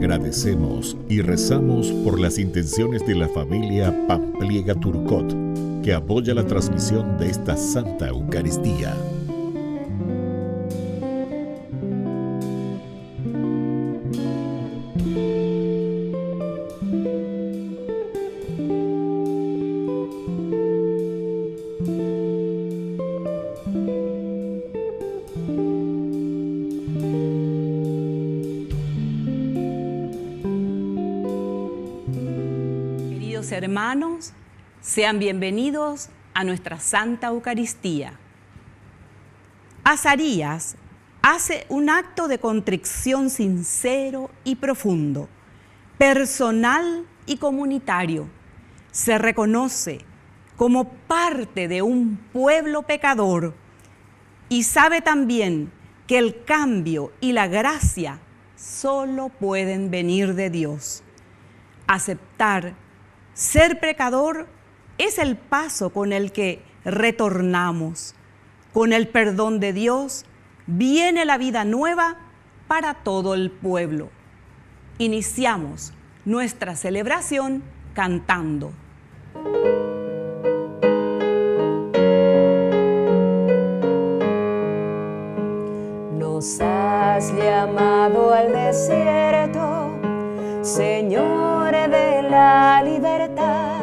Agradecemos y rezamos por las intenciones de la familia Pampliega Turcot, que apoya la transmisión de esta Santa Eucaristía. Hermanos, sean bienvenidos a nuestra Santa Eucaristía. Azarías hace un acto de contrición sincero y profundo, personal y comunitario. Se reconoce como parte de un pueblo pecador y sabe también que el cambio y la gracia solo pueden venir de Dios. Aceptar ser pecador es el paso con el que retornamos. Con el perdón de Dios viene la vida nueva para todo el pueblo. Iniciamos nuestra celebración cantando. Nos has llamado al desierto, Señor de la libertad,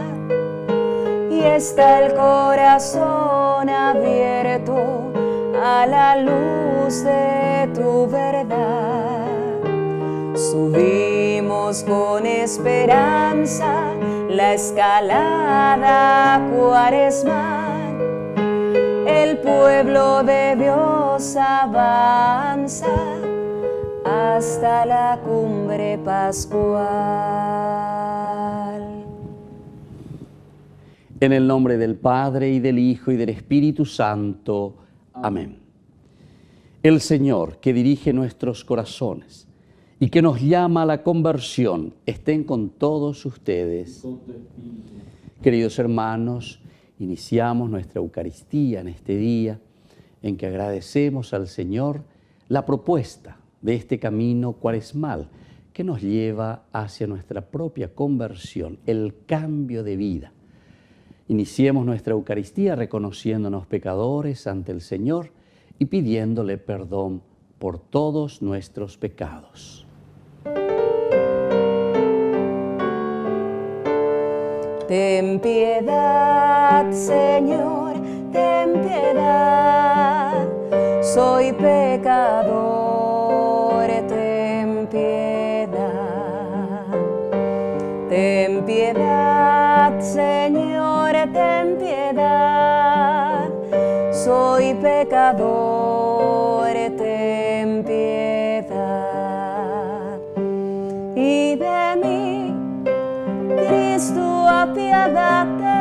y está el corazón abierto a la luz de tu verdad. Subimos con esperanza la escalada cuaresmal. El pueblo de Dios avanza hasta la cumbre pascual. En el nombre del Padre, y del Hijo, y del Espíritu Santo. Amén. El Señor, que dirige nuestros corazones y que nos llama a la conversión, estén con todos ustedes. Queridos hermanos, iniciamos nuestra Eucaristía en este día en que agradecemos al Señor la propuesta de este camino cuaresmal que nos lleva hacia nuestra propia conversión, el cambio de vida. Iniciemos nuestra Eucaristía reconociéndonos pecadores ante el Señor y pidiéndole perdón por todos nuestros pecados. Ten piedad, Señor, ten piedad, soy pecador, ten piedad. Ten piedad, Señor, ten piedad, soy pecador, ten piedad. Y de mí, Cristo, apiádate,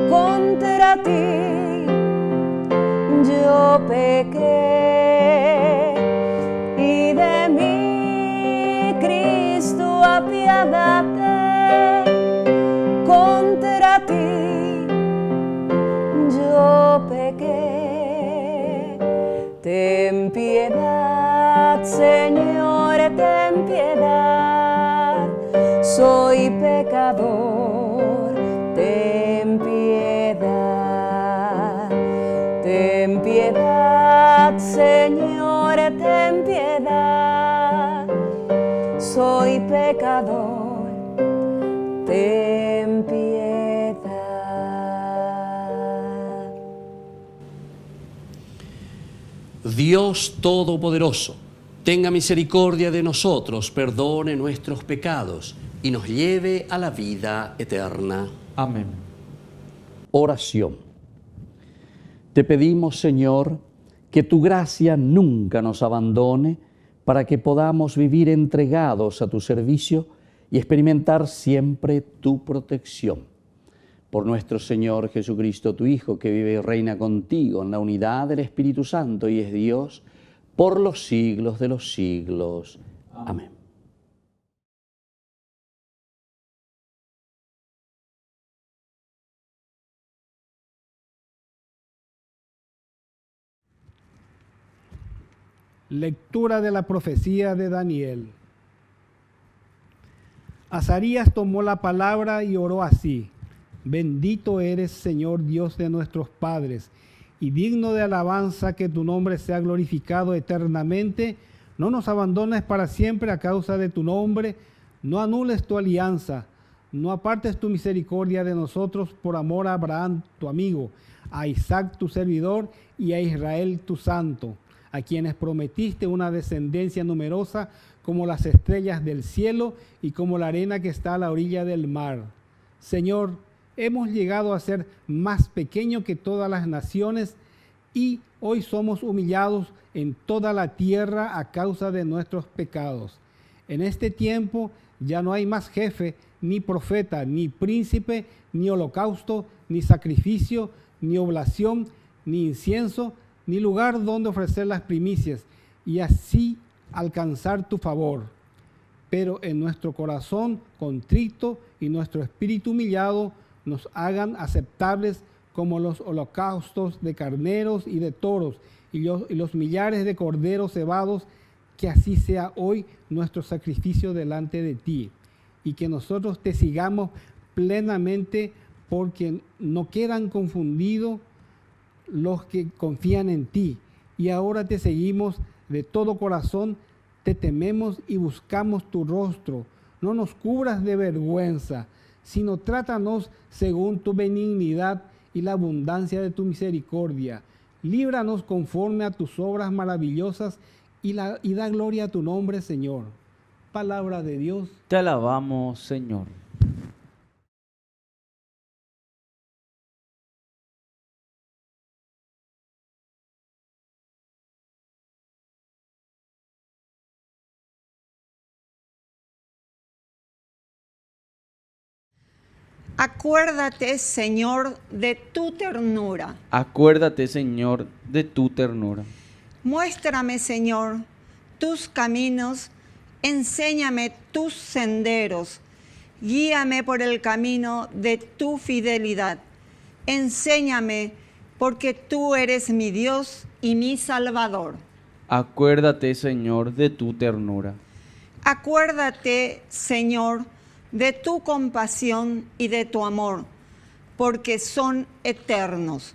contra ti yo pequé. Y de mí, Cristo, apiádate, contra ti yo pequé. Ten piedad, Señor, ten piedad, soy pecador, ten piedad. Ten piedad, Señor, ten piedad, soy pecador, ten piedad. Dios Todopoderoso, tenga misericordia de nosotros, perdone nuestros pecados y nos lleve a la vida eterna. Amén. Oración. Te pedimos, Señor, que tu gracia nunca nos abandone para que podamos vivir entregados a tu servicio y experimentar siempre tu protección. Por nuestro Señor Jesucristo, tu Hijo, que vive y reina contigo en la unidad del Espíritu Santo y es Dios por los siglos de los siglos. Amén. Lectura de la profecía de Daniel. Azarías tomó la palabra y oró así: Bendito eres, Señor Dios de nuestros padres, y digno de alabanza que tu nombre sea glorificado eternamente. No nos abandones para siempre a causa de tu nombre, no anules tu alianza, no apartes tu misericordia de nosotros por amor a Abraham, tu amigo, a Isaac, tu servidor, y a Israel, tu santo, a quienes prometiste una descendencia numerosa como las estrellas del cielo y como la arena que está a la orilla del mar. Señor, hemos llegado a ser más pequeños que todas las naciones y hoy somos humillados en toda la tierra a causa de nuestros pecados. En este tiempo ya no hay más jefe, ni profeta, ni príncipe, ni holocausto, ni sacrificio, ni oblación, ni incienso, ni lugar donde ofrecer las primicias, y así alcanzar tu favor. Pero en nuestro corazón contrito y nuestro espíritu humillado nos hagan aceptables como los holocaustos de carneros y de toros y los millares de corderos cebados, que así sea hoy nuestro sacrificio delante de ti, y que nosotros te sigamos plenamente, porque no quedan confundidos los que confían en ti, y ahora te seguimos de todo corazón, te tememos y buscamos tu rostro. No nos cubras de vergüenza, sino trátanos según tu benignidad y la abundancia de tu misericordia. Líbranos conforme a tus obras maravillosas y da gloria a tu nombre, Señor. Palabra de Dios. Te alabamos, Señor. Acuérdate, Señor, de tu ternura. Acuérdate, Señor, de tu ternura. Muéstrame, Señor, tus caminos, enséñame tus senderos, guíame por el camino de tu fidelidad. Enséñame, porque tú eres mi Dios y mi Salvador. Acuérdate, Señor, de tu ternura. Acuérdate, Señor, de tu compasión y de tu amor, porque son eternos.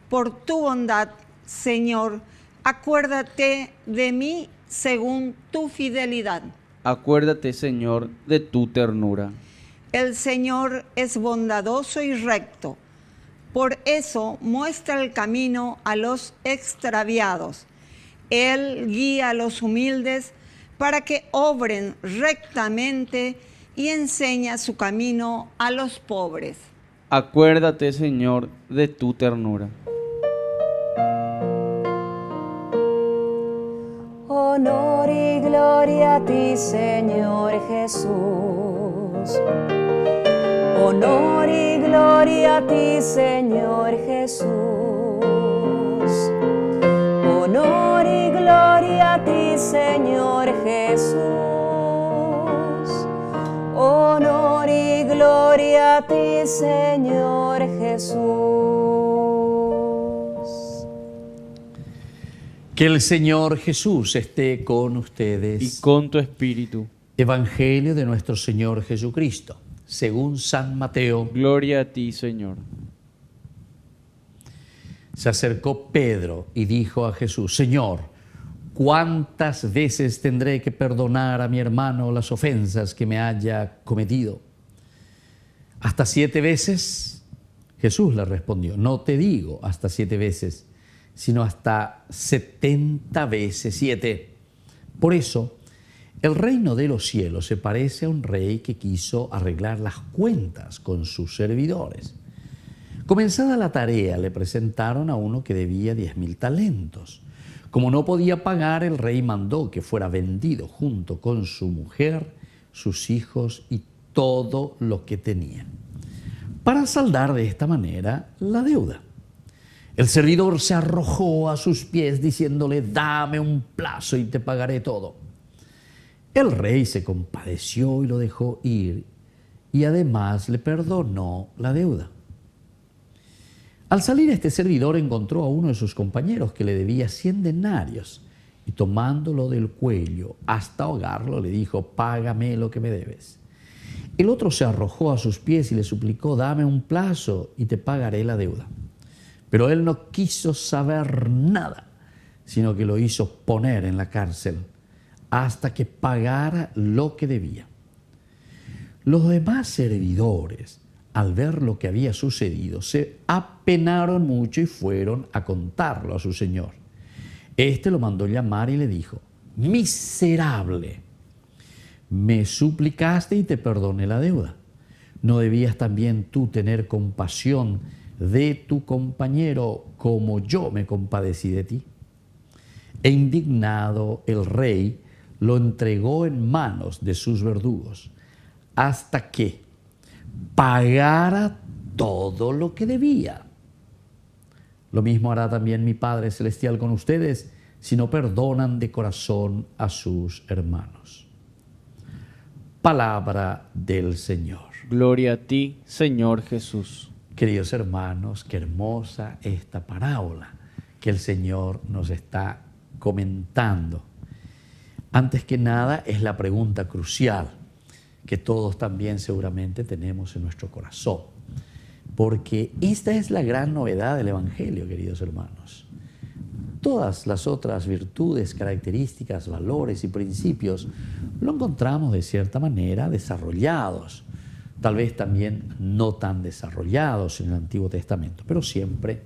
Por tu bondad, Señor, acuérdate de mí según tu fidelidad. Acuérdate, Señor, de tu ternura. El Señor es bondadoso y recto. Por eso muestra el camino a los extraviados. Él guía a los humildes para que obren rectamente y enseña su camino a los pobres. Acuérdate, Señor, de tu ternura. Honor y gloria a ti, Señor Jesús. Honor y gloria a ti, Señor Jesús. Honor y gloria a ti, Señor Jesús. Honor y gloria a ti, Señor Jesús. Que el Señor Jesús esté con ustedes. Y con tu espíritu. Evangelio de nuestro Señor Jesucristo, según San Mateo. Gloria a ti, Señor. Se acercó Pedro y dijo a Jesús: Señor, ¿cuántas veces tendré que perdonar a mi hermano las ofensas que me haya cometido? ¿Hasta 7 veces? Jesús le respondió: no te digo hasta 7 veces, sino hasta 70 veces 7. Por eso, el reino de los cielos se parece a un rey que quiso arreglar las cuentas con sus servidores. Comenzada la tarea, le presentaron a uno que debía 10.000 talentos. Como no podía pagar, el rey mandó que fuera vendido junto con su mujer, sus hijos y todo lo que tenía, para saldar de esta manera la deuda. El servidor se arrojó a sus pies diciéndole: dame un plazo y te pagaré todo. El rey se compadeció y lo dejó ir, y además le perdonó la deuda. Al salir, este servidor encontró a uno de sus compañeros que le debía 100 denarios, y tomándolo del cuello hasta ahogarlo, le dijo: págame lo que me debes. El otro se arrojó a sus pies y le suplicó: dame un plazo y te pagaré la deuda. Pero él no quiso saber nada, sino que lo hizo poner en la cárcel hasta que pagara lo que debía. Los demás servidores, al ver lo que había sucedido, se apenaron mucho y fueron a contarlo a su señor. Este lo mandó llamar y le dijo: miserable, me suplicaste y te perdoné la deuda. ¿No debías también tú tener compasión de tu compañero como yo me compadecí de ti? E indignado, el rey lo entregó en manos de sus verdugos hasta que pagara todo lo que debía. Lo mismo hará también mi Padre Celestial con ustedes si no perdonan de corazón a sus hermanos. Palabra del Señor. Gloria a ti, Señor Jesús. Queridos hermanos, qué hermosa esta parábola que el Señor nos está comentando. Antes que nada, es la pregunta crucial que todos también seguramente tenemos en nuestro corazón. Porque esta es la gran novedad del Evangelio, queridos hermanos. Todas las otras virtudes, características, valores y principios lo encontramos de cierta manera desarrollados, tal vez también no tan desarrollados en el Antiguo Testamento, pero siempre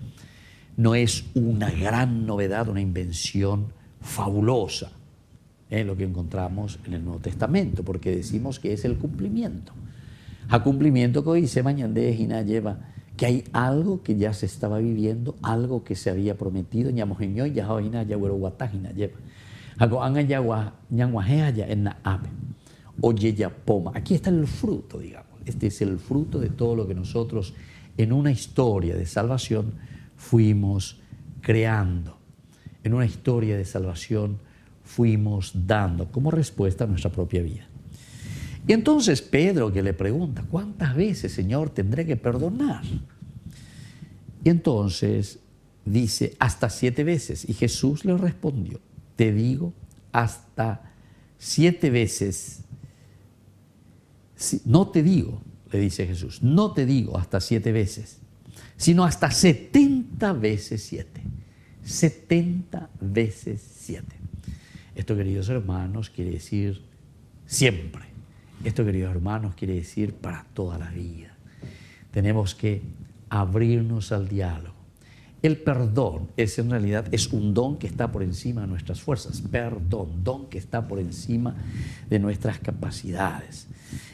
no es una gran novedad, una invención fabulosa, lo que encontramos en el Nuevo Testamento, porque decimos que es el cumplimiento. A cumplimiento que hoy se mañande hina lleva que hay algo que ya se estaba viviendo, algo que se había prometido, ñamojeño ya hina ya hueroguatajina lleva. Algo anga ya ñanguajea ya en na ave. Oye ya poma. Aquí está el fruto, digamos. Este es el fruto de todo lo que nosotros en una historia de salvación fuimos creando. En una historia de salvación fuimos dando como respuesta a nuestra propia vida. Y entonces Pedro, que le pregunta: ¿cuántas veces, Señor, tendré que perdonar? Y entonces dice: hasta 7 veces. Y Jesús le respondió: te digo, hasta 7 veces. No te digo, le dice Jesús, no te digo hasta 7 veces, sino hasta 70 veces 7. 70 veces 7. Esto, queridos hermanos, quiere decir siempre. Esto, queridos hermanos, quiere decir para toda la vida. Tenemos que abrirnos al diálogo. El perdón en realidad es un don que está por encima de nuestras fuerzas. Perdón, don que está por encima de nuestras capacidades.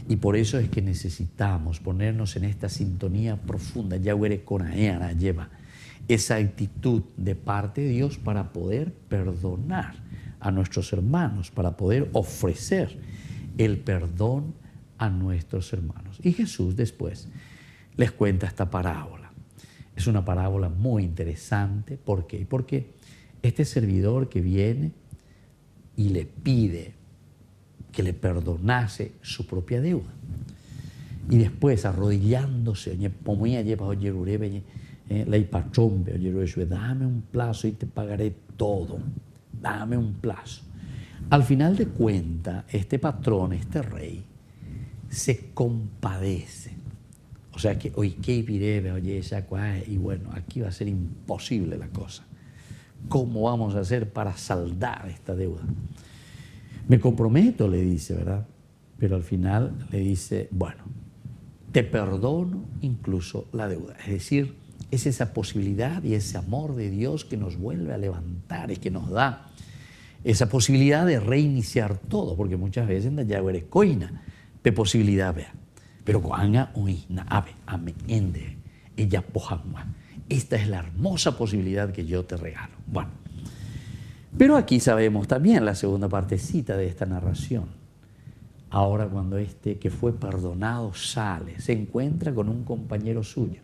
Y por eso es que necesitamos ponernos en esta sintonía profunda. Yahweh Conaeana lleva esa actitud de parte de Dios para poder perdonar a nuestros hermanos, para poder ofrecer el perdón a nuestros hermanos. Y Jesús después les cuenta esta parábola. Es una parábola muy interesante. ¿Por qué? Porque este servidor que viene y le pide que le perdonase su propia deuda, y después arrodillándose, dame un plazo y te pagaré todo, dame un plazo. Al final de cuentas, este patrón, este rey, se compadece. O sea que, oye, ¿qué pirebe? Oye, esa cuá, y bueno, aquí va a ser imposible la cosa. ¿Cómo vamos a hacer para saldar esta deuda? Me comprometo, le dice, ¿verdad? Pero al final le dice, bueno, te perdono incluso la deuda. Es decir, es esa posibilidad y ese amor de Dios que nos vuelve a levantar y que nos da esa posibilidad de reiniciar todo, porque muchas veces en Yahweh eres coina, de posibilidad vea. Pero coanga oina ave ame ende ella pojangua. Esta es la hermosa posibilidad que yo te regalo. Bueno, pero aquí sabemos también la segunda partecita de esta narración. Ahora cuando este que fue perdonado sale, se encuentra con un compañero suyo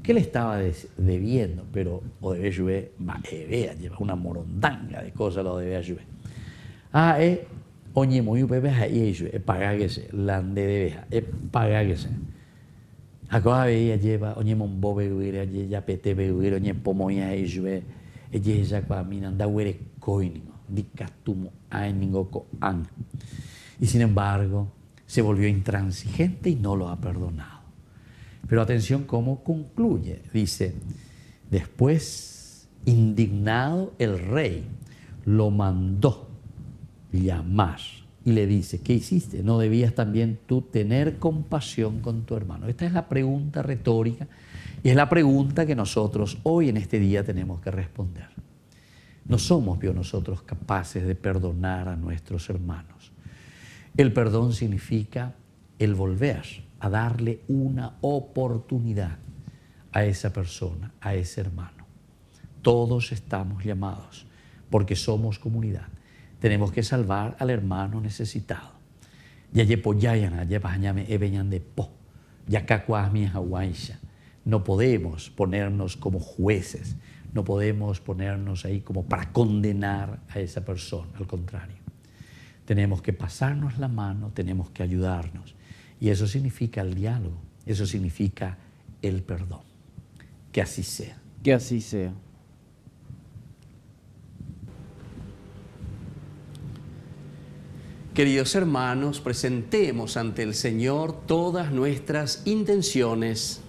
que le estaba debiendo, pero o debe llueve, lleva una morondanga de cosas, lo debe llueve. Oye, muy bebé ahí pagágese, la de debeja, pagágese. Acá veía lleva, oye, mon beguire, oye, ya pete beguire, oye, pomoya ahí llueve, ella ya para mí anda huere coinigo, dicatumo, ay, ningo an. Y sin embargo, se volvió intransigente y no lo ha perdonado. Pero atención cómo concluye. Dice, después, indignado, el rey lo mandó llamar y le dice, ¿qué hiciste? ¿No debías también tú tener compasión con tu hermano? Esta es la pregunta retórica y es la pregunta que nosotros hoy en este día tenemos que responder. No somos nosotros capaces de perdonar a nuestros hermanos. El perdón significa el volver a darle una oportunidad a esa persona, a ese hermano. Todos estamos llamados, porque somos comunidad. Tenemos que salvar al hermano necesitado. No podemos ponernos como jueces, no podemos ponernos ahí como para condenar a esa persona, al contrario. Tenemos que pasarnos la mano, tenemos que ayudarnos. Y eso significa el diálogo, eso significa el perdón. Que así sea. Que así sea. Queridos hermanos, presentemos ante el Señor todas nuestras intenciones.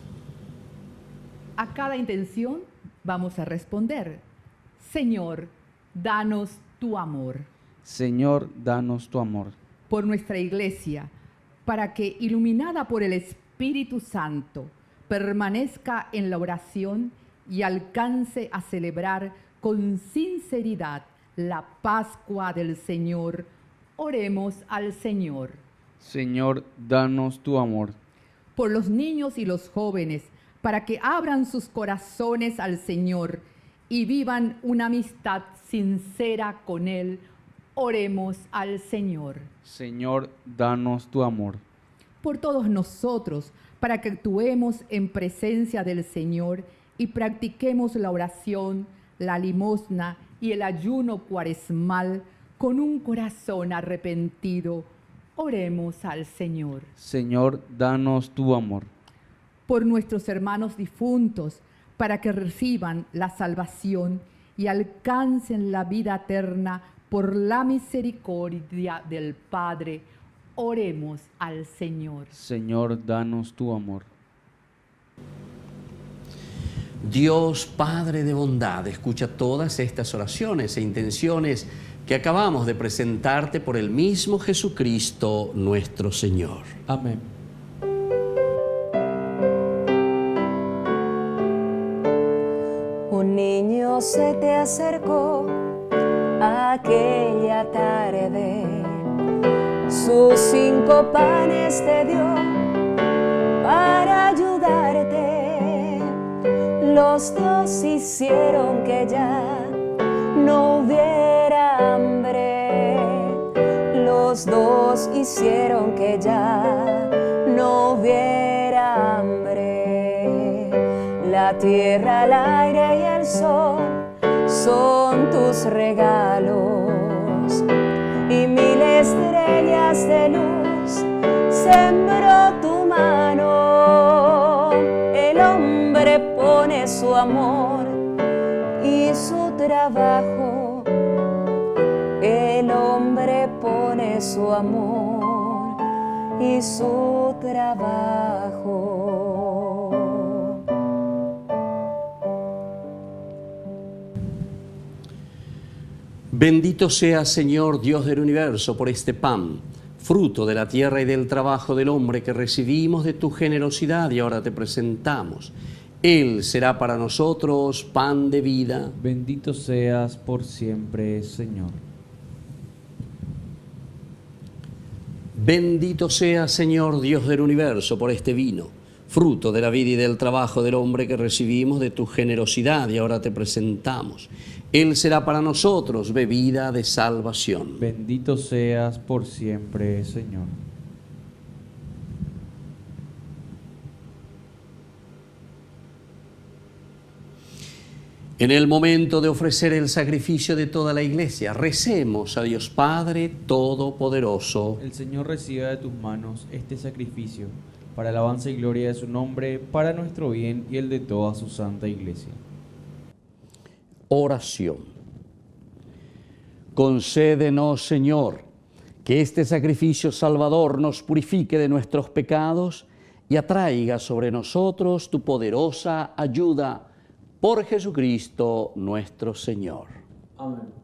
A cada intención vamos a responder, Señor, danos tu amor. Señor, danos tu amor. Por nuestra iglesia, para que, iluminada por el Espíritu Santo, permanezca en la oración y alcance a celebrar con sinceridad la Pascua del Señor. Oremos al Señor. Señor, danos tu amor. Por los niños y los jóvenes, para que abran sus corazones al Señor y vivan una amistad sincera con Él. Oremos al Señor. Señor, danos tu amor. Por todos nosotros, para que actuemos en presencia del Señor y practiquemos la oración, la limosna y el ayuno cuaresmal con un corazón arrepentido. Oremos al Señor. Señor, danos tu amor. Por nuestros hermanos difuntos, para que reciban la salvación y alcancen la vida eterna por la misericordia del Padre. Oremos al Señor. Señor, danos tu amor. Dios Padre de bondad, escucha todas estas oraciones e intenciones que acabamos de presentarte por el mismo Jesucristo nuestro Señor. Amén. Un niño se te acercó aquella tarde, sus 5 panes te dio para ayudarte. Los 2 hicieron que ya no hubiera hambre. Los 2 hicieron que ya no hubiera hambre. La tierra, el aire y el sol son tus regalos, y 1000 estrellas de luz sembró tu mano. El hombre pone su amor y su trabajo. El hombre pone su amor y su trabajo. Bendito sea, Señor, Dios del universo, por este pan, fruto de la tierra y del trabajo del hombre que recibimos de tu generosidad y ahora te presentamos. Él será para nosotros pan de vida. Bendito seas por siempre, Señor. Bendito sea, Señor, Dios del universo, por este vino, fruto de la vida y del trabajo del hombre que recibimos de tu generosidad y ahora te presentamos. Él será para nosotros bebida de salvación. Bendito seas por siempre, Señor. En el momento de ofrecer el sacrificio de toda la iglesia, recemos a Dios Padre Todopoderoso. El Señor reciba de tus manos este sacrificio para alabanza y gloria de su nombre, para nuestro bien y el de toda su santa iglesia. Oración. Concédenos, Señor, Que este sacrificio salvador nos purifique de nuestros pecados y atraiga sobre nosotros tu poderosa ayuda. Por Jesucristo nuestro Señor. Amén.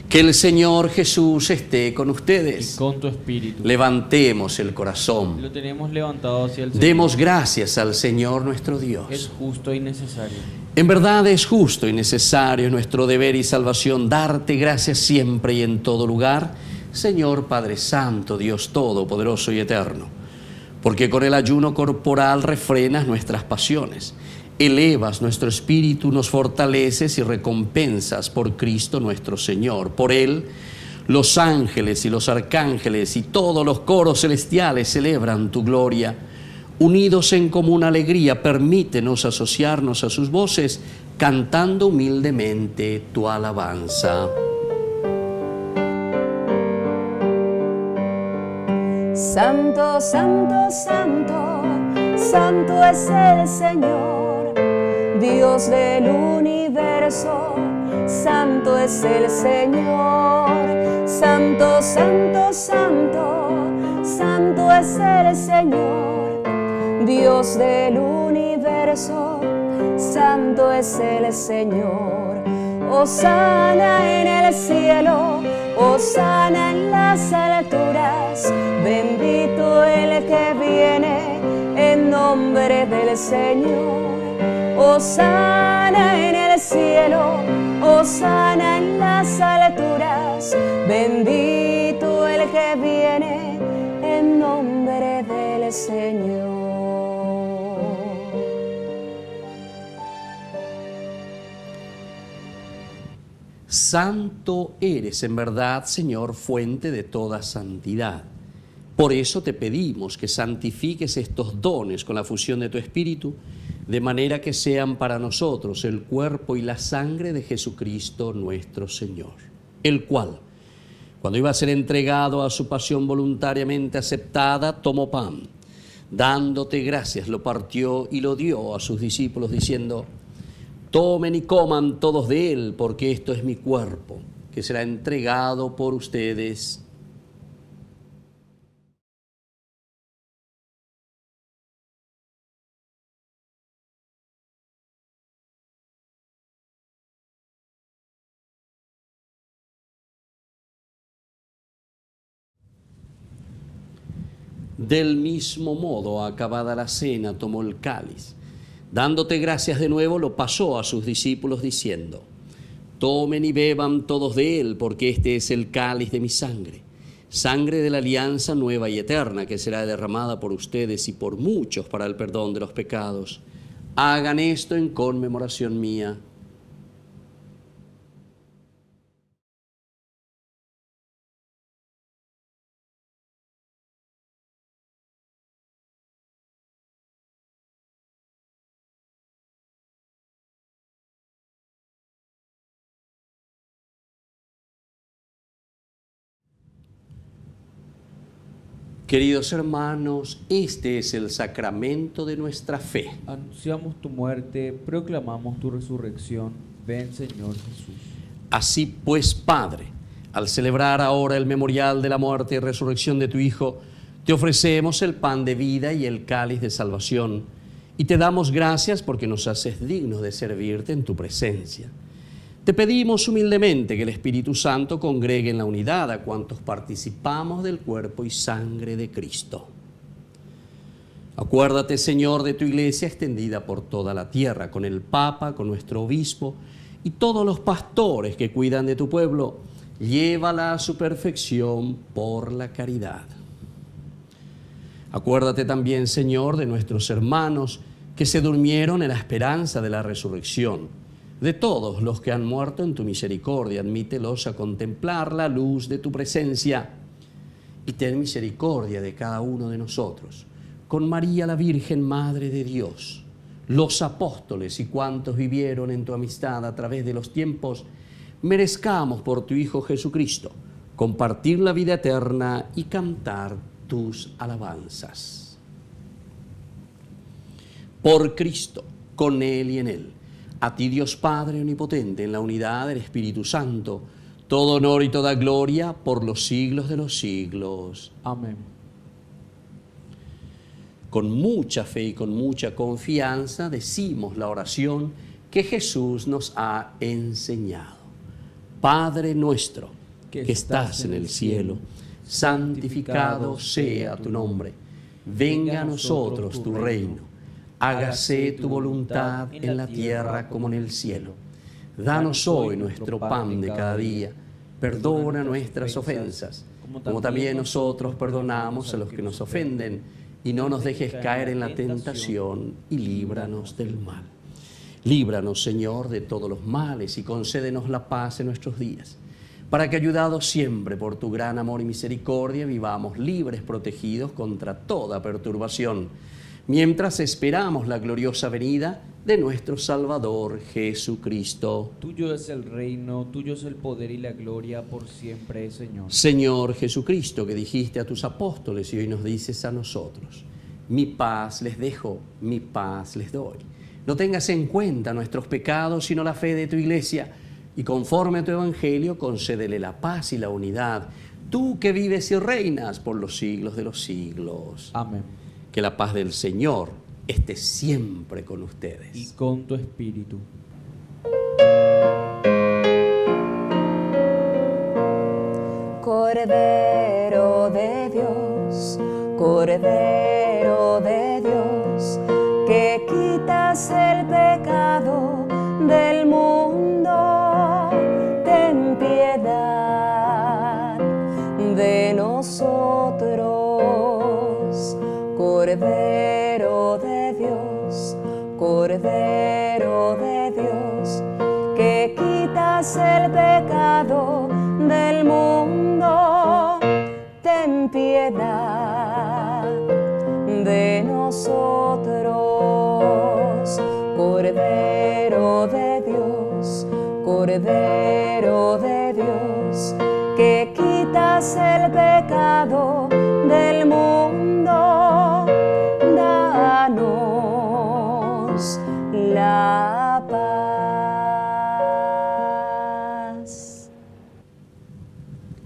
Que el Señor Jesús esté con ustedes. Y con tu espíritu. Levantemos el corazón. Lo tenemos levantado hacia el Señor. Demos gracias al Señor nuestro Dios. Es justo y necesario. En verdad es justo y necesario, nuestro deber y salvación, darte gracias siempre y en todo lugar, Señor Padre Santo, Dios Todopoderoso y Eterno, porque con el ayuno corporal refrenas nuestras pasiones, elevas nuestro espíritu, nos fortaleces y recompensas por Cristo nuestro Señor. Por Él, los ángeles y los arcángeles y todos los coros celestiales celebran tu gloria. Unidos en común alegría, permítenos asociarnos a sus voces, cantando humildemente tu alabanza. Santo, santo, santo, santo es el Señor, Dios del universo, santo es el Señor. Santo, santo, santo, santo es el Señor, Dios del universo, santo es el Señor. Hosana en el cielo, hosana en las alturas, bendito el que viene en nombre del Señor. Hosana en el cielo, hosana en las alturas, bendito el que viene en nombre del Señor. Santo eres en verdad, Señor, fuente de toda santidad. Por eso te pedimos que santifiques estos dones con la fusión de tu Espíritu, de manera que sean para nosotros el cuerpo y la sangre de Jesucristo nuestro Señor, el cual, cuando iba a ser entregado a su pasión voluntariamente aceptada, tomó pan, dándote gracias, lo partió y lo dio a sus discípulos, diciendo: tomen y coman todos de él, porque esto es mi cuerpo, que será entregado por ustedes. Del mismo modo, acabada la cena, tomó el cáliz. Dándote gracias de nuevo, lo pasó a sus discípulos diciendo: tomen y beban todos de él, porque este es el cáliz de mi sangre, sangre de la alianza nueva y eterna, que será derramada por ustedes y por muchos para el perdón de los pecados. Hagan esto en conmemoración mía. Queridos hermanos, este es el sacramento de nuestra fe. Anunciamos tu muerte, proclamamos tu resurrección. Ven, Señor Jesús. Así pues, Padre, al celebrar ahora el memorial de la muerte y resurrección de tu Hijo, te ofrecemos el pan de vida y el cáliz de salvación, y te damos gracias porque nos haces dignos de servirte en tu presencia. Te pedimos humildemente que el Espíritu Santo congregue en la unidad a cuantos participamos del cuerpo y sangre de Cristo. Acuérdate, Señor, de tu iglesia extendida por toda la tierra, con el Papa, con nuestro obispo y todos los pastores que cuidan de tu pueblo. Llévala a su perfección por la caridad. Acuérdate también, Señor, de nuestros hermanos que se durmieron en la esperanza de la resurrección. De todos los que han muerto en tu misericordia, admítelos a contemplar la luz de tu presencia. Y ten misericordia de cada uno de nosotros, con María la Virgen, Madre de Dios, los apóstoles y cuantos vivieron en tu amistad a través de los tiempos, merezcamos por tu Hijo Jesucristo compartir la vida eterna y cantar tus alabanzas. Por Cristo, con Él y en Él, a ti, Dios Padre omnipotente, en la unidad del Espíritu Santo, todo honor y toda gloria por los siglos de los siglos. Amén. Con mucha fe y con mucha confianza decimos la oración que Jesús nos ha enseñado. Padre nuestro, que estás en el cielo, santificado sea tu nombre. Venga a nosotros tu reino. Hágase tu voluntad en la tierra como en el cielo. Danos hoy nuestro pan de cada día. Perdona nuestras ofensas, como también nosotros perdonamos a los que nos ofenden. Y no nos dejes caer en la tentación y líbranos del mal. Líbranos, Señor, de todos los males y concédenos la paz en nuestros días, para que, ayudados siempre por tu gran amor y misericordia, vivamos libres, protegidos contra toda perturbación, mientras esperamos la gloriosa venida de nuestro Salvador Jesucristo. Tuyo es el reino, tuyo es el poder y la gloria por siempre, Señor. Señor Jesucristo, que dijiste a tus apóstoles y hoy nos dices a nosotros: mi paz les dejo, mi paz les doy. No tengas en cuenta nuestros pecados, sino la fe de tu Iglesia, y conforme a tu evangelio, concédele la paz y la unidad, tú que vives y reinas por los siglos de los siglos. Amén. Que la paz del Señor esté siempre con ustedes. Y con tu espíritu. Cordero de Dios, Cordero de Dios, que quitas el pecado del mundo, ten piedad de nosotros. Cordero de Dios, Cordero de Dios, que quitas el pecado del mundo, ten piedad de nosotros. Cordero de Dios, Cordero de Dios, que quitas el pecado del mundo, danos la paz.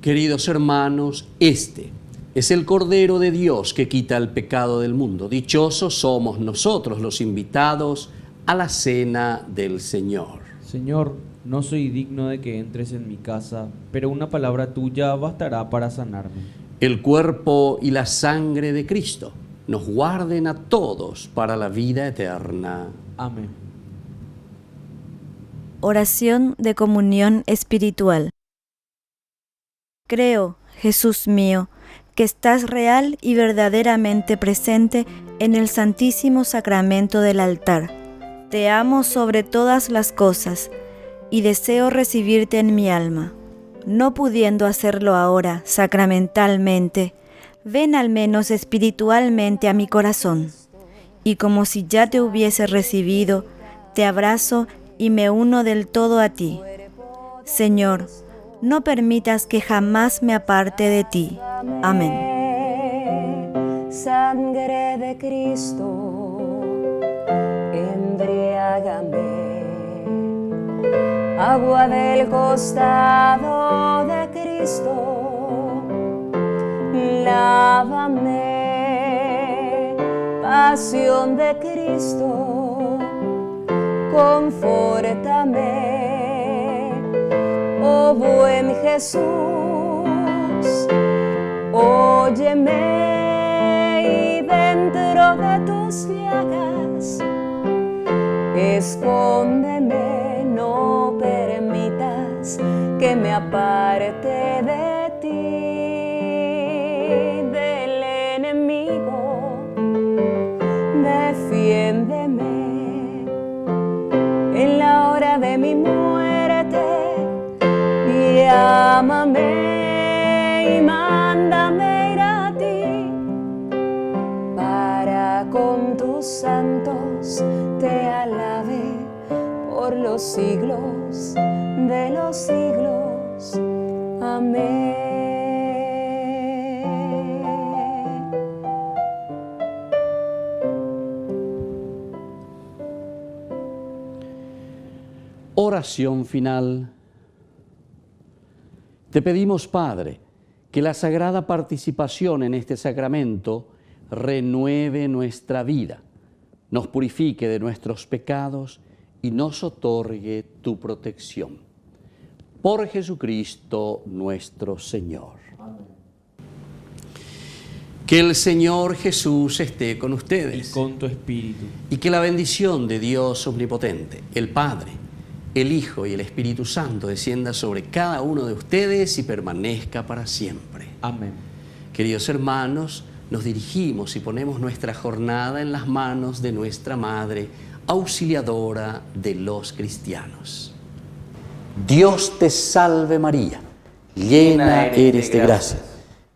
Queridos hermanos, este es el Cordero de Dios que quita el pecado del mundo. Dichosos somos nosotros los invitados a la cena del Señor. Señor, no soy digno de que entres en mi casa, pero una palabra tuya bastará para sanarme. El cuerpo y la sangre de Cristo nos guarden a todos para la vida eterna. Amén. Oración de comunión espiritual. Creo, Jesús mío, que estás real y verdaderamente presente en el Santísimo Sacramento del altar. Te amo sobre todas las cosas y deseo recibirte en mi alma. No pudiendo hacerlo ahora sacramentalmente, ven al menos espiritualmente a mi corazón, y como si ya te hubiese recibido, te abrazo y me uno del todo a ti. Señor, no permitas que jamás me aparte de ti. Amén. Sangre de Cristo, embriágame. Agua del costado de Cristo, lávame. Pasión de Cristo, confórtame. Oh buen Jesús, óyeme, y dentro de tus llagas escóndeme, no permitas que me aparte de ti, del enemigo. Defiéndeme en la hora de mi muerte y ámame y mándame ir a ti, para con tus santos te alabe por los siglos de los siglos. Amén. Oración final. Te pedimos, Padre, que la sagrada participación en este sacramento renueve nuestra vida, nos purifique de nuestros pecados y nos otorgue tu protección. Por Jesucristo nuestro Señor. Que el Señor Jesús esté con ustedes. Y con tu espíritu. Y que la bendición de Dios Omnipotente, el Padre, el Hijo y el Espíritu Santo descienda sobre cada uno de ustedes y permanezca para siempre. Amén. Queridos hermanos, nos dirigimos y ponemos nuestra jornada en las manos de nuestra Madre, auxiliadora de los cristianos. Dios te salve María, llena eres de gracia.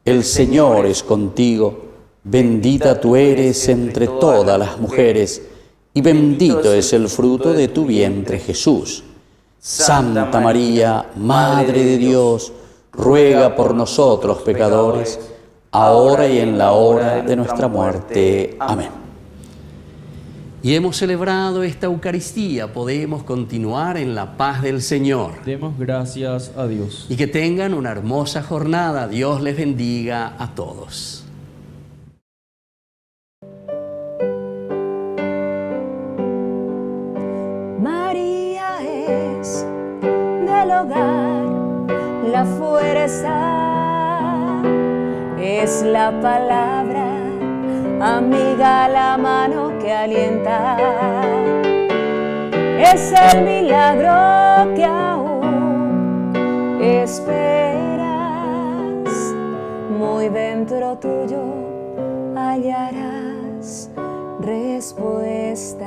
El Señor es contigo, bendita tú eres entre todas las mujeres, y bendito es el fruto de tu vientre Jesús. Santa María, Madre de Dios, ruega por nosotros pecadores, ahora y en la hora de nuestra muerte. Amén. Y hemos celebrado esta Eucaristía, podemos continuar en la paz del Señor. Demos gracias a Dios. Y que tengan una hermosa jornada. Dios les bendiga a todos. María es del hogar la fuerza, es la palabra amiga, la mano que alienta, es el milagro que aún esperas, muy dentro tuyo hallarás respuesta.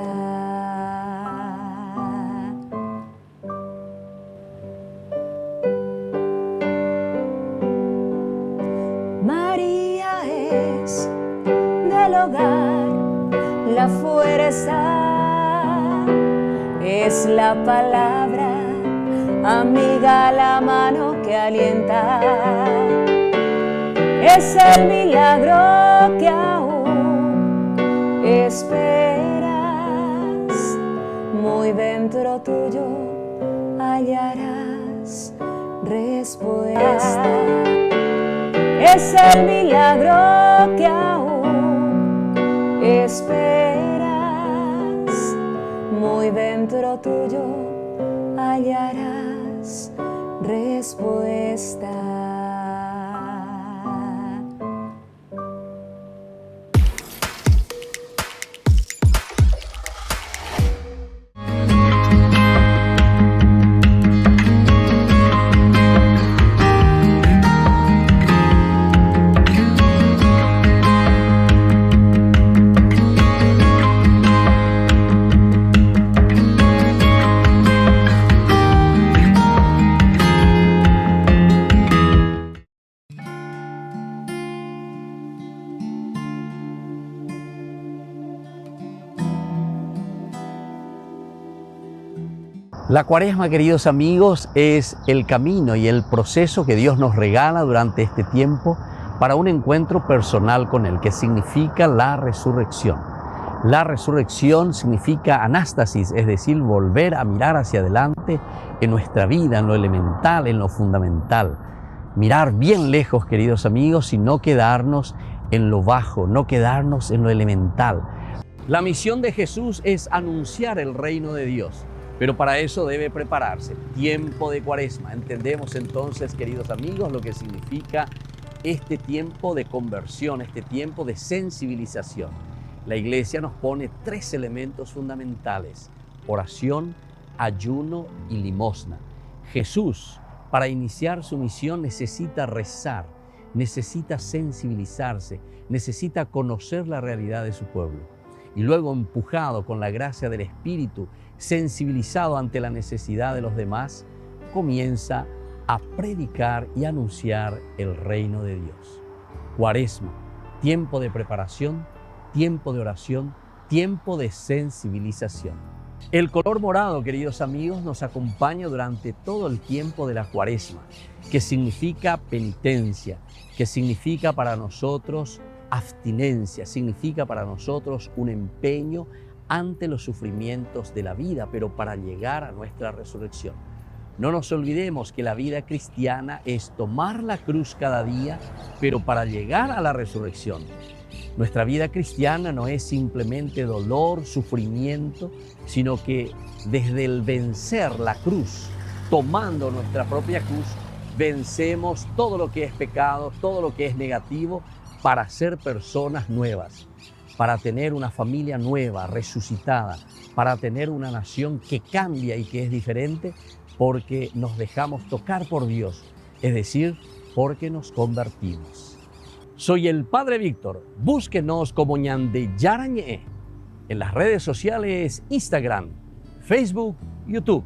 María es del hogar la fuerza, es la palabra amiga, la mano que alienta, es el milagro que aún esperas, muy dentro tuyo hallarás respuesta. Es el milagro que aún esperas, muy dentro tuyo hallarás respuesta. La Cuaresma, queridos amigos, es el camino y el proceso que Dios nos regala durante este tiempo para un encuentro personal con Él, que significa la resurrección. La resurrección significa anástasis, es decir, volver a mirar hacia adelante en nuestra vida, en lo elemental, en lo fundamental. Mirar bien lejos, queridos amigos, y no quedarnos en lo bajo, no quedarnos en lo elemental. La misión de Jesús es anunciar el reino de Dios. Pero para eso debe prepararse. Tiempo de Cuaresma. Entendemos entonces, queridos amigos, lo que significa este tiempo de conversión, este tiempo de sensibilización. La Iglesia nos pone 3 elementos fundamentales: oración, ayuno y limosna. Jesús, para iniciar su misión, necesita rezar, necesita sensibilizarse, necesita conocer la realidad de su pueblo. Y luego, empujado con la gracia del Espíritu, sensibilizado ante la necesidad de los demás, comienza a predicar y anunciar el reino de Dios. Cuaresma, tiempo de preparación, tiempo de oración, tiempo de sensibilización. El color morado, queridos amigos, nos acompaña durante todo el tiempo de la Cuaresma, que significa penitencia, que significa para nosotros abstinencia, significa para nosotros un empeño ante los sufrimientos de la vida, pero para llegar a nuestra resurrección. No nos olvidemos que la vida cristiana es tomar la cruz cada día, pero para llegar a la resurrección. Nuestra vida cristiana no es simplemente dolor, sufrimiento, sino que desde el vencer la cruz, tomando nuestra propia cruz, vencemos todo lo que es pecado, todo lo que es negativo, para ser personas nuevas, para tener una familia nueva, resucitada, para tener una nación que cambia y que es diferente, porque nos dejamos tocar por Dios, es decir, porque nos convertimos. Soy el Padre Víctor. Búsquenos como Ñande Yarañe en las redes sociales Instagram, Facebook, YouTube.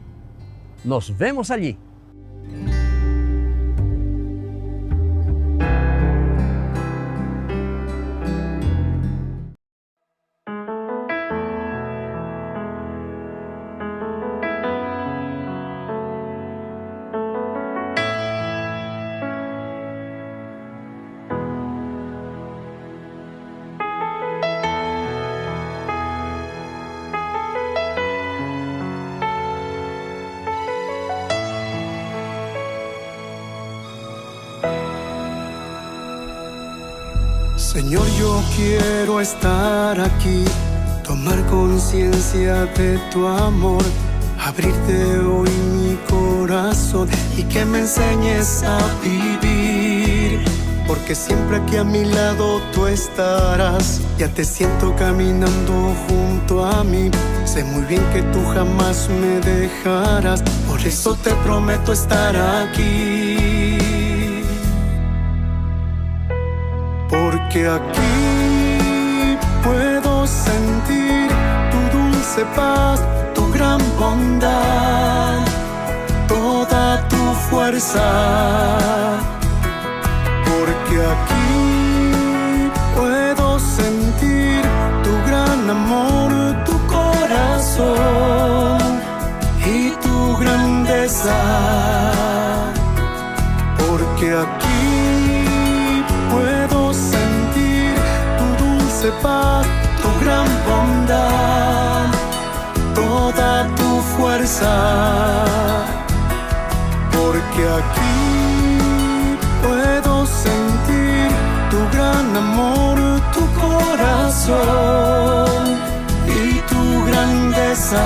Nos vemos allí. Señor, yo quiero estar aquí, tomar conciencia de tu amor, abrirte hoy mi corazón y que me enseñes a vivir. Porque siempre aquí a mi lado tú estarás, ya te siento caminando junto a mí. Sé muy bien que tú jamás me dejarás, por eso te prometo estar aquí. Porque aquí puedo sentir tu dulce paz, tu gran bondad, toda tu fuerza. Porque aquí puedo sentir tu gran amor, tu corazón y tu grandeza. Porque aquí puedo sentir tu dulce paz, tu gran bondad, toda tu fuerza. Porque aquí puedo sentir tu gran amor, tu corazón y tu grandeza.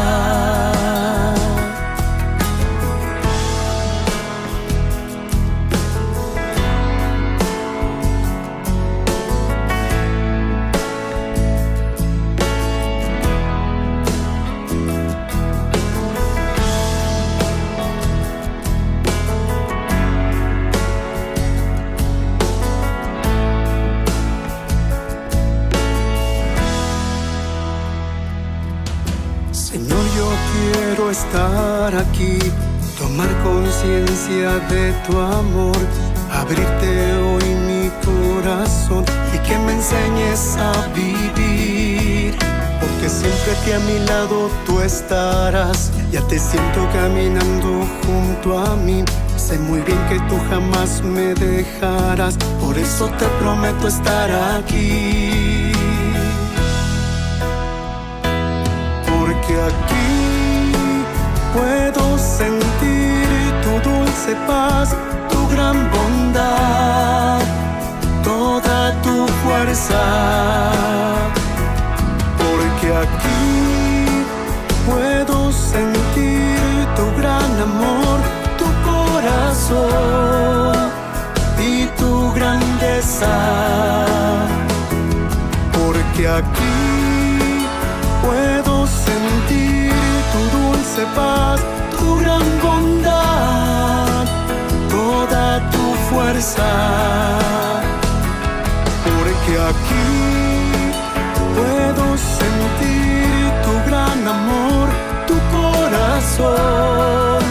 Señor, yo quiero estar aquí, tomar conciencia de tu amor, abrirte hoy mi corazón y que me enseñes a vivir. Porque siempre que a mi lado tú estarás, ya te siento caminando junto a mí. Sé muy bien que tú jamás me dejarás, por eso te prometo estar aquí. Porque aquí puedo sentir tu dulce paz, tu gran bondad, toda tu fuerza. Porque aquí puedo sentir tu gran amor, tu corazón y tu grandeza. Porque aquí puedo sentir tu dulce paz, tu gran bondad, toda tu fuerza. Porque aquí puedo sentir tu gran amor, tu corazón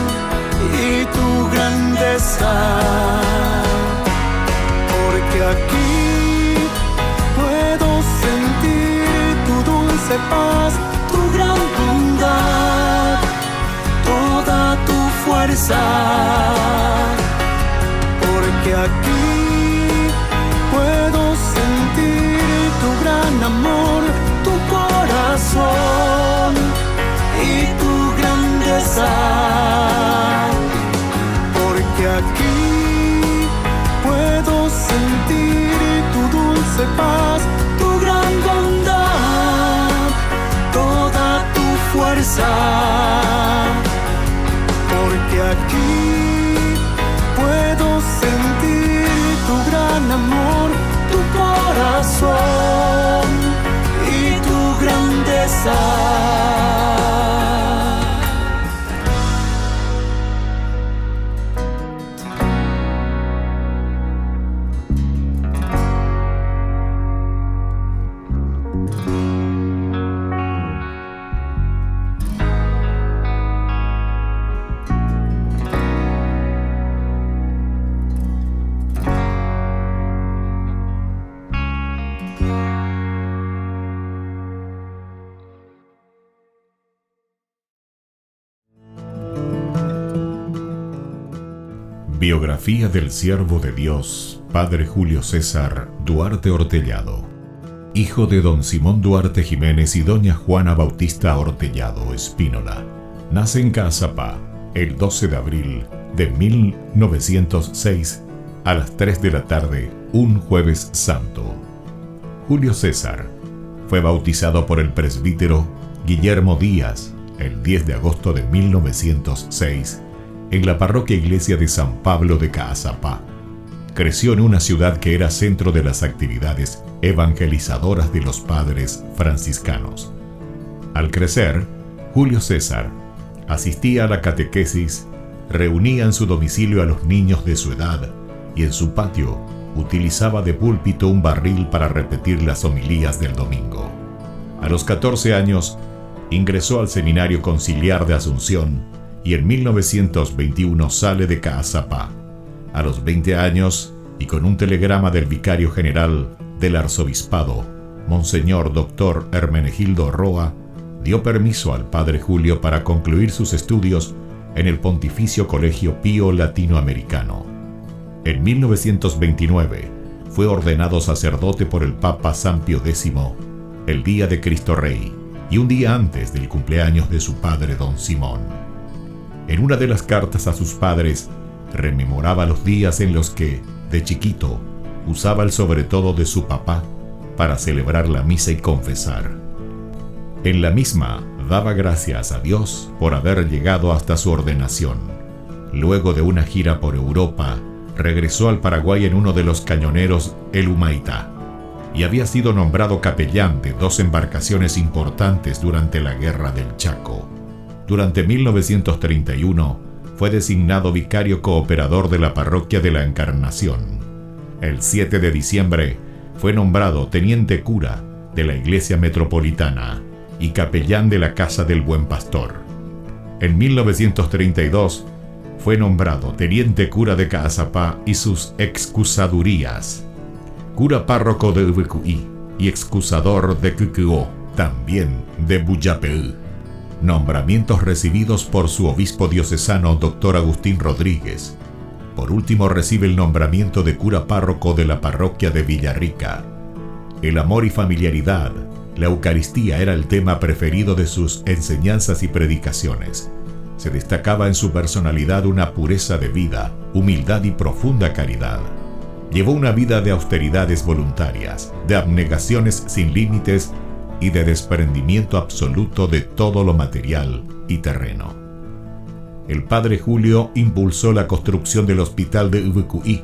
y tu grandeza. Porque aquí puedo sentir tu dulce paz, tu gran bondad, toda tu fuerza. Porque aquí puedo sentir tu gran amor, tu corazón y tu grandeza. sepas tu gran bondad, toda tu fuerza, porque aquí puedo sentir tu gran amor, tu corazón y tu grandeza. Biografía del siervo de Dios, Padre Julio César Duarte Ortellado, hijo de don Simón Duarte Jiménez y doña Juana Bautista Ortellado Espínola. Nace en Caazapá el 12 de abril de 1906 a las 3 de la tarde, un jueves santo. Julio César fue bautizado por el presbítero Guillermo Díaz el 10 de agosto de 1906 en la parroquia Iglesia de San Pablo de Caazapá. Creció en una ciudad que era centro de las actividades evangelizadoras de los padres franciscanos. Al crecer, Julio César asistía a la catequesis, reunía en su domicilio a los niños de su edad y en su patio utilizaba de púlpito un barril para repetir las homilías del domingo. A los 14 años, ingresó al Seminario Conciliar de Asunción y en 1921 sale de Caazapá. A los 20 años, y con un telegrama del vicario general del arzobispado, Monseñor Dr. Hermenegildo Roa, dio permiso al padre Julio para concluir sus estudios en el Pontificio Colegio Pío Latinoamericano. En 1929 fue ordenado sacerdote por el Papa San Pío X, el día de Cristo Rey, y un día antes del cumpleaños de su padre don Simón. En una de las cartas a sus padres, rememoraba los días en los que, de chiquito, usaba el sobretodo de su papá para celebrar la misa y confesar. En la misma, daba gracias a Dios por haber llegado hasta su ordenación. Luego de una gira por Europa, regresó al Paraguay en uno de los cañoneros El Humaitá, y había sido nombrado capellán de 2 embarcaciones importantes durante la Guerra del Chaco. Durante 1931 fue designado vicario cooperador de la parroquia de la Encarnación. El 7 de diciembre fue nombrado teniente cura de la Iglesia Metropolitana y capellán de la Casa del Buen Pastor. En 1932 fue nombrado teniente cura de Caazapá y sus excusadurías, cura párroco de Ubucuí y excusador de Cucuó, también de Buyapeú. Nombramientos recibidos por su obispo diocesano Dr. Agustín Rodríguez. Por último recibe el nombramiento de cura párroco de la parroquia de Villarrica. El amor y familiaridad, la Eucaristía era el tema preferido de sus enseñanzas y predicaciones. Se destacaba en su personalidad una pureza de vida, humildad y profunda caridad. Llevó una vida de austeridades voluntarias, de abnegaciones sin límites y de desprendimiento absoluto de todo lo material y terreno. El padre Julio impulsó la construcción del hospital de Ubucuí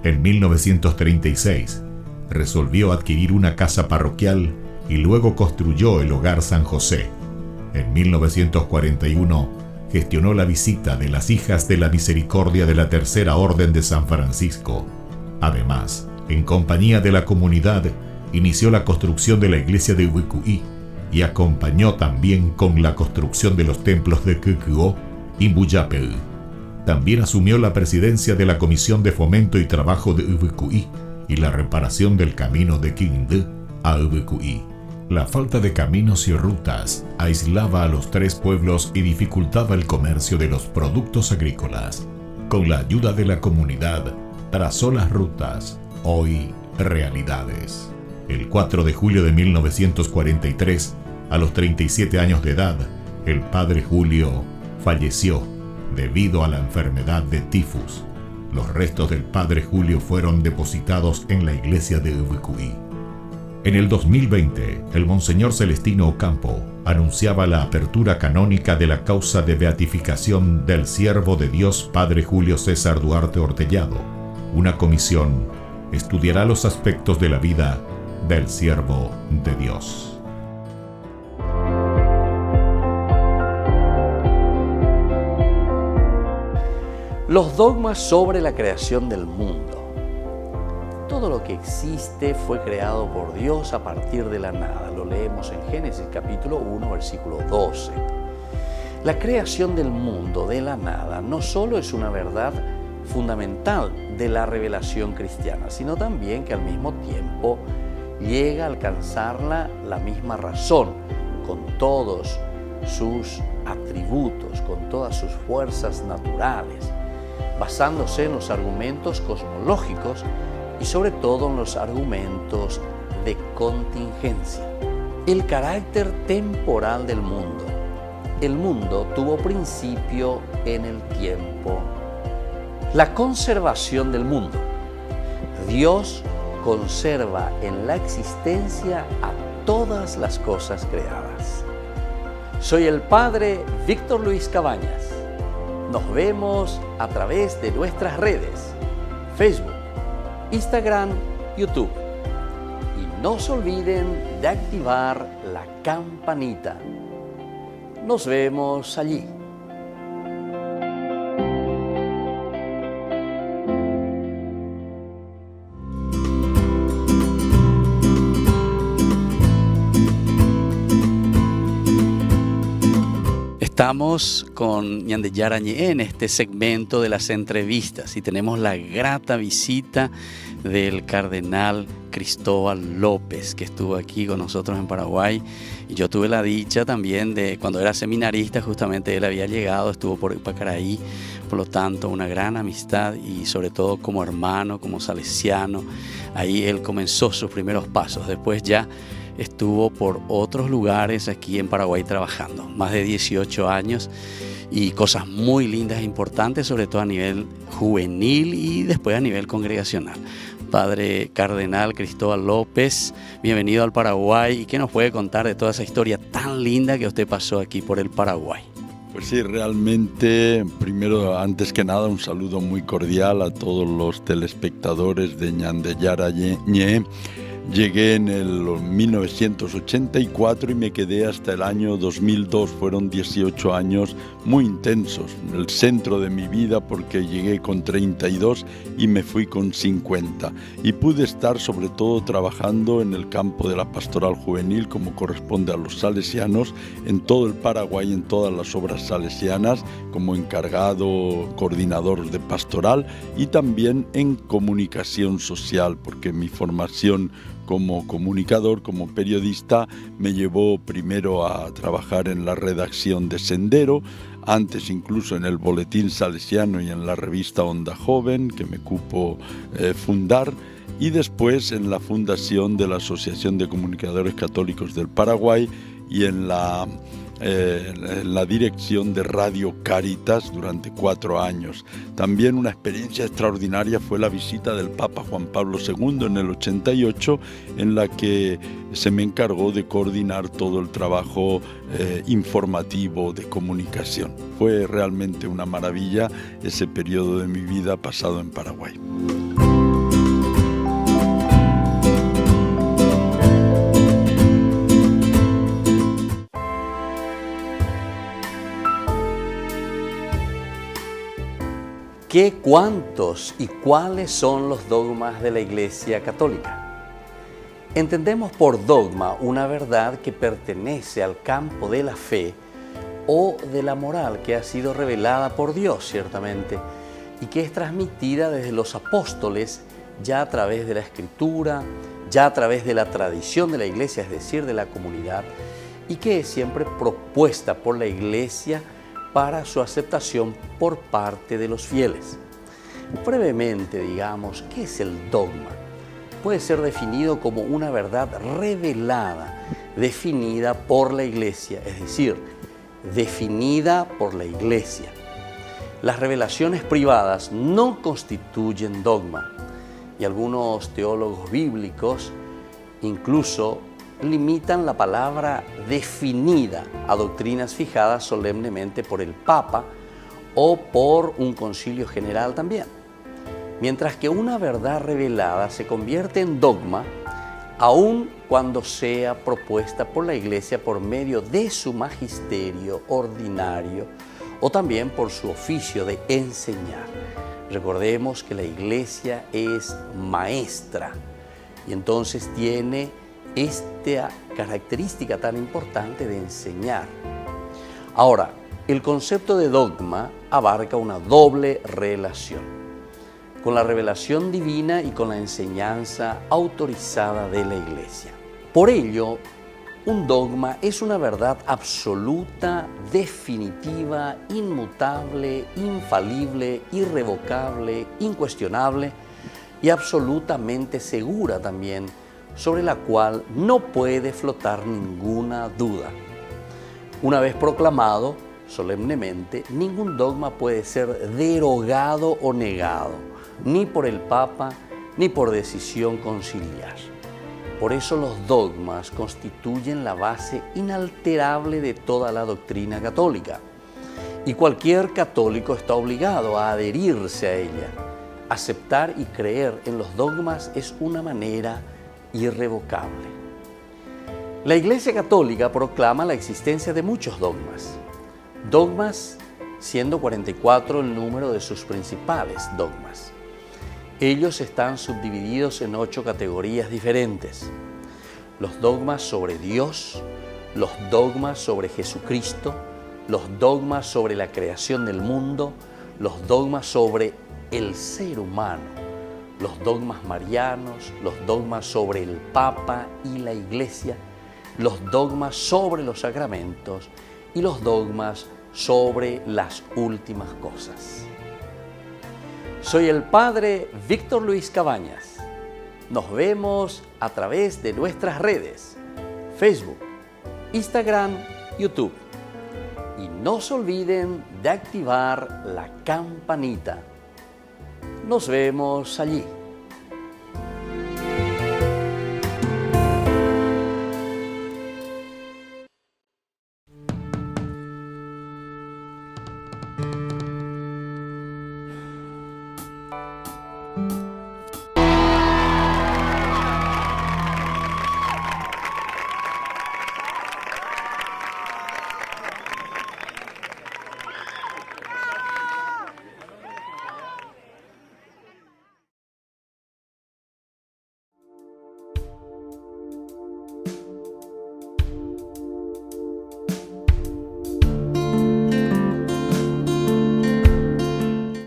en 1936, resolvió adquirir una casa parroquial y luego construyó el Hogar San José. En 1941 gestionó la visita de las Hijas de la Misericordia de la Tercera Orden de San Francisco. Además, en compañía de la comunidad, inició la construcción de la iglesia de Ubucuí y acompañó también con la construcción de los templos de Cucuó y Buyapeú. También asumió la presidencia de la Comisión de Fomento y Trabajo de Ubucuí y la reparación del camino de Quindú a Ubucuí. La falta de caminos y rutas aislaba a los 3 pueblos y dificultaba el comercio de los productos agrícolas. Con la ayuda de la comunidad, trazó las rutas, hoy realidades. El 4 de julio de 1943, a los 37 años de edad, el padre Julio falleció debido a la enfermedad de tifus. Los restos del padre Julio fueron depositados en la iglesia de Ubucuí. En el 2020, el Monseñor Celestino Ocampo anunciaba la apertura canónica de la causa de beatificación del siervo de Dios Padre Julio César Duarte Ortellado. Una comisión estudiará los aspectos de la vida del siervo de Dios. Los dogmas sobre la creación del mundo. Todo lo que existe fue creado por Dios a partir de la nada. Lo leemos en Génesis capítulo 1, versículo 12. La creación del mundo de la nada no solo es una verdad fundamental de la revelación cristiana, sino también que al mismo tiempo llega a alcanzarla la misma razón, con todos sus atributos, con todas sus fuerzas naturales, basándose en los argumentos cosmológicos y sobre todo en los argumentos de contingencia. El carácter temporal del mundo. El mundo tuvo principio en el tiempo. La conservación del mundo. Dios conserva en la existencia a todas las cosas creadas. Soy el Padre Víctor Luis Cabañas. Nos vemos a través de nuestras redes, Facebook, Instagram, YouTube. Y no se olviden de activar la campanita. Nos vemos allí. Estamos con Ñande Yarañé en este segmento de las entrevistas y tenemos la grata visita del cardenal Cristóbal López, que estuvo aquí con nosotros en Paraguay. Y yo tuve la dicha también de, cuando era seminarista, justamente él había llegado, estuvo por Ipacaraí, por lo tanto una gran amistad y sobre todo como hermano, como salesiano. Ahí él comenzó sus primeros pasos, después ya estuvo por otros lugares aquí en Paraguay trabajando, más de 18 años y cosas muy lindas e importantes, sobre todo a nivel juvenil y después a nivel congregacional. Padre Cardenal Cristóbal López, bienvenido al Paraguay. ¿Y qué nos puede contar de toda esa historia tan linda que usted pasó aquí por el Paraguay? Pues sí, realmente, primero, antes que nada, un saludo muy cordial a todos los telespectadores de Ñande Yarañé. Llegué en el 1984 y me quedé hasta el año 2002. Fueron 18 años muy intensos, el centro de mi vida, porque llegué con 32 y me fui con 50. Y pude estar sobre todo trabajando en el campo de la pastoral juvenil, como corresponde a los salesianos, en todo el Paraguay, en todas las obras salesianas, como encargado, coordinador de pastoral y también en comunicación social, porque mi formación como comunicador, como periodista, me llevó primero a trabajar en la redacción de Sendero, antes incluso en el Boletín Salesiano y en la revista Onda Joven, que me cupo fundar, y después en la fundación de la Asociación de Comunicadores Católicos del Paraguay y en la dirección de Radio Cáritas durante 4 años. También una experiencia extraordinaria fue la visita del Papa Juan Pablo II en el 88, en la que se me encargó de coordinar todo el trabajo informativo de comunicación. Fue realmente una maravilla ese periodo de mi vida pasado en Paraguay. ¿Qué, cuántos y cuáles son los dogmas de la Iglesia Católica? Entendemos por dogma una verdad que pertenece al campo de la fe o de la moral que ha sido revelada por Dios, ciertamente, y que es transmitida desde los apóstoles ya a través de la Escritura, ya a través de la tradición de la Iglesia, es decir, de la comunidad, y que es siempre propuesta por la Iglesia para su aceptación por parte de los fieles. Brevemente, digamos, ¿qué es el dogma? Puede ser definido como una verdad revelada, definida por la Iglesia, es decir, definida por la Iglesia. Las revelaciones privadas no constituyen dogma, y algunos teólogos bíblicos incluso limitan la palabra definida a doctrinas fijadas solemnemente por el Papa o por un concilio general también. Mientras que una verdad revelada se convierte en dogma aun cuando sea propuesta por la Iglesia por medio de su magisterio ordinario o también por su oficio de enseñar. Recordemos que la Iglesia es maestra y entonces tiene esta característica tan importante de enseñar. Ahora, el concepto de dogma abarca una doble relación, con la revelación divina y con la enseñanza autorizada de la Iglesia. Por ello, un dogma es una verdad absoluta, definitiva, inmutable, infalible, irrevocable, incuestionable y absolutamente segura también, sobre la cual no puede flotar ninguna duda. Una vez proclamado solemnemente, ningún dogma puede ser derogado o negado, ni por el Papa, ni por decisión conciliar. Por eso los dogmas constituyen la base inalterable de toda la doctrina católica. Y cualquier católico está obligado a adherirse a ella. Aceptar y creer en los dogmas es una manera irrevocable. La Iglesia Católica proclama la existencia de muchos dogmas. Dogmas siendo 44 el número de sus principales dogmas. Ellos están subdivididos en 8 categorías diferentes. Los dogmas sobre Dios, los dogmas sobre Jesucristo, los dogmas sobre la creación del mundo, los dogmas sobre el ser humano, los dogmas marianos, los dogmas sobre el Papa y la Iglesia, los dogmas sobre los sacramentos y los dogmas sobre las últimas cosas. Soy el Padre Víctor Luis Cabañas. Nos vemos a través de nuestras redes, Facebook, Instagram, YouTube. Y no se olviden de activar la campanita. Nos vemos allí.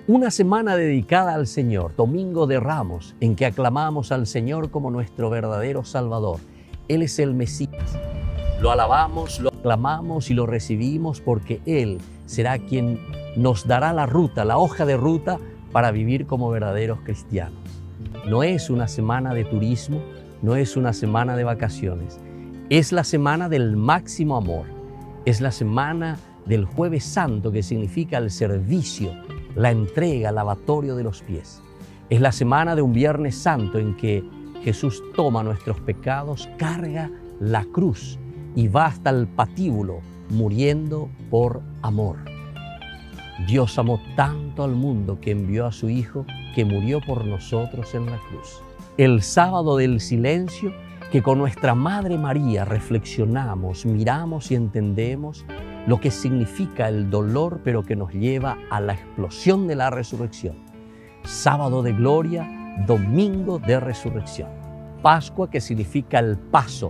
Una semana dedicada al Señor, Domingo de Ramos, en que aclamamos al Señor como nuestro verdadero Salvador. Él es el Mesías. Lo alabamos, lo aclamamos y lo recibimos porque Él será quien nos dará la ruta, la hoja de ruta para vivir como verdaderos cristianos. No es una semana de turismo, no es una semana de vacaciones. Es la semana del máximo amor. Es la semana del Jueves Santo, que significa el servicio, la entrega, el lavatorio de los pies. Es la semana de un Viernes Santo en que Jesús toma nuestros pecados, carga la cruz y va hasta el patíbulo muriendo por amor. Dios amó tanto al mundo que envió a su Hijo, que murió por nosotros en la cruz. El sábado del silencio, que con nuestra Madre María reflexionamos, miramos y entendemos lo que significa el dolor, pero que nos lleva a la explosión de la resurrección. Sábado de gloria, domingo de resurrección. Pascua, que significa el paso.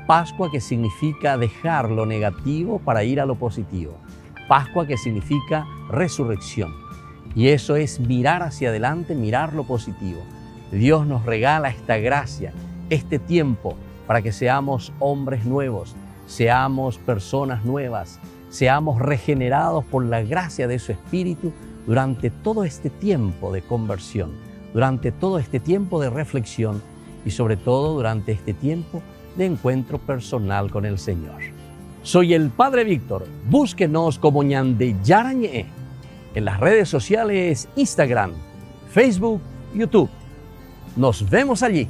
Pascua, que significa dejar lo negativo para ir a lo positivo. Pascua, que significa resurrección. Y eso es mirar hacia adelante, mirar lo positivo. Dios nos regala esta gracia, este tiempo, para que seamos hombres nuevos, seamos personas nuevas, seamos regenerados por la gracia de su Espíritu durante todo este tiempo de conversión, durante todo este tiempo de reflexión y sobre todo durante este tiempo de encuentro personal con el Señor. Soy el Padre Víctor. Búsquenos como Ñande Yarañe en las redes sociales Instagram, Facebook, YouTube. Nos vemos allí.